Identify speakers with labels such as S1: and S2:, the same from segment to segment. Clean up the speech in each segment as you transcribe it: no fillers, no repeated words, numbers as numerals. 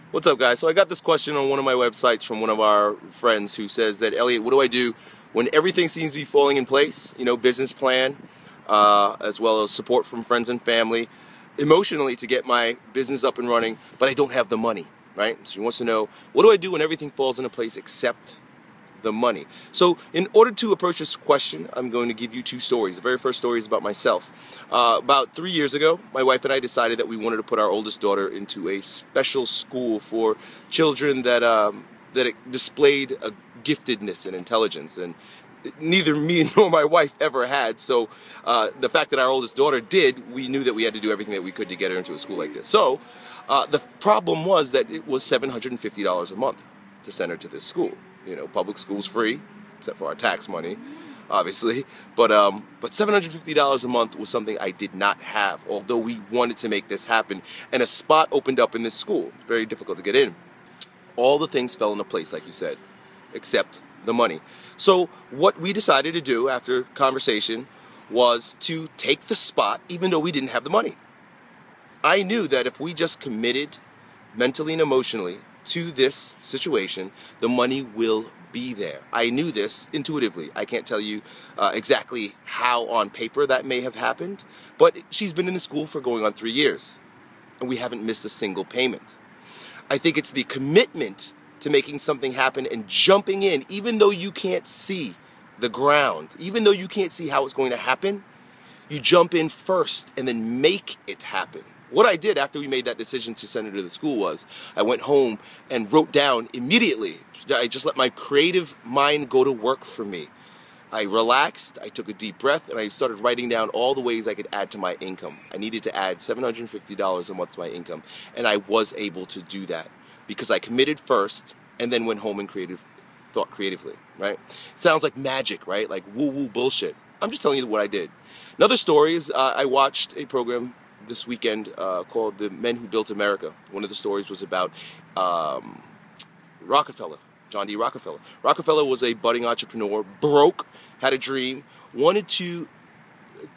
S1: What's up, guys? So I got this question on one of my websites from one of our friends who says that, Elliot, what do I do when everything seems to be falling in place? You know, business plan, as well as support from friends and family, emotionally to get my business up and running, but I don't have the money, right? So he wants to know, what do I do when everything falls into place except the money? So in order to approach this question, I'm going to give you two stories. The very first story is about myself. About 3 years ago, my wife and I decided that we wanted to put our oldest daughter into a special school for children that displayed a giftedness and intelligence, and neither me nor my wife ever had. So the fact that our oldest daughter did, we knew that we had to do everything that we could to get her into a school like this. So the problem was that it was $750 a month to send her to this school. You know, public school's free, except for our tax money, obviously. But $750 a month was something I did not have, although we wanted to make this happen. And a spot opened up in this school. Very difficult to get in. All the things fell into place, like you said, except the money. So what we decided to do after conversation was to take the spot, even though we didn't have the money. I knew that if we just committed mentally and emotionally to this situation, the money will be there. I knew this intuitively. I can't tell you exactly how on paper that may have happened, but she's been in the school for going on 3 years, and we haven't missed a single payment. I think it's the commitment to making something happen and jumping in, even though you can't see the ground, even though you can't see how it's going to happen, you jump in first and then make it happen. What I did after we made that decision to send her to the school was I went home and wrote down immediately. I just let my creative mind go to work for me. I relaxed, I took a deep breath, and I started writing down all the ways I could add to my income. I needed to add $750 a month to my income, and I was able to do that because I committed first and then went home and thought creatively, right? Sounds like magic, right? Like woo-woo bullshit. I'm just telling you what I did. Another story is I watched a program this weekend called The Men Who Built America. One of the stories was about Rockefeller, John D. Rockefeller. Rockefeller was a budding entrepreneur, broke, had a dream, wanted to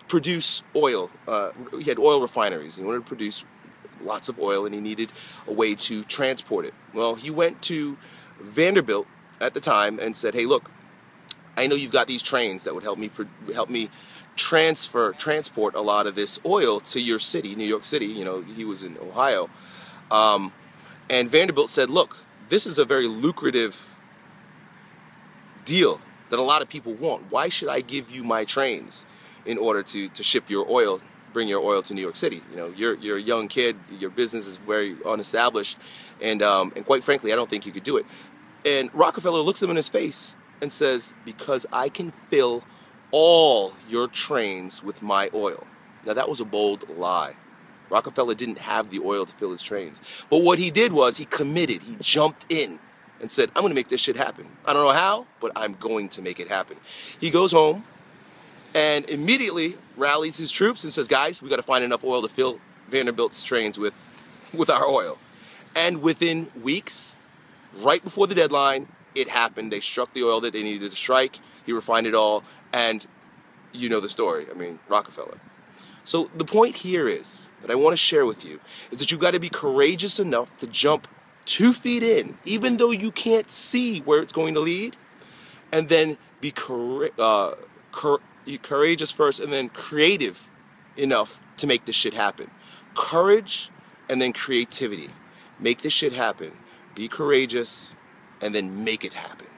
S1: produce oil. He had oil refineries. He wanted to produce lots of oil, and he needed a way to transport it. Well, he went to Vanderbilt at the time and said, hey, look, I know you've got these trains that would help me transport a lot of this oil to your city, New York City. You know, he was in Ohio. And Vanderbilt said, look, this is a very lucrative deal that a lot of people want. Why should I give you my trains in order to ship your oil, bring your oil to New York City? You know, you're a young kid, your business is very unestablished, and quite frankly, I don't think you could do it. And Rockefeller looks him in his face and says, because I can fill all your trains with my oil. Now that was a bold lie. Rockefeller didn't have the oil to fill his trains. But what he did was he committed, he jumped in and said, I'm going to make this shit happen. I don't know how, but I'm going to make it happen. He goes home and immediately rallies his troops and says, guys, we got to find enough oil to fill Vanderbilt's trains with our oil. And within weeks, right before the deadline, it happened. They struck the oil that they needed to strike. He refined it all, and you know the story. I mean, Rockefeller. So the point here is that I want to share with you is that you've got to be courageous enough to jump 2 feet in, even though you can't see where it's going to lead, and then be courageous first and then creative enough to make this shit happen. Courage and then creativity. Make this shit happen. Be courageous and then make it happen.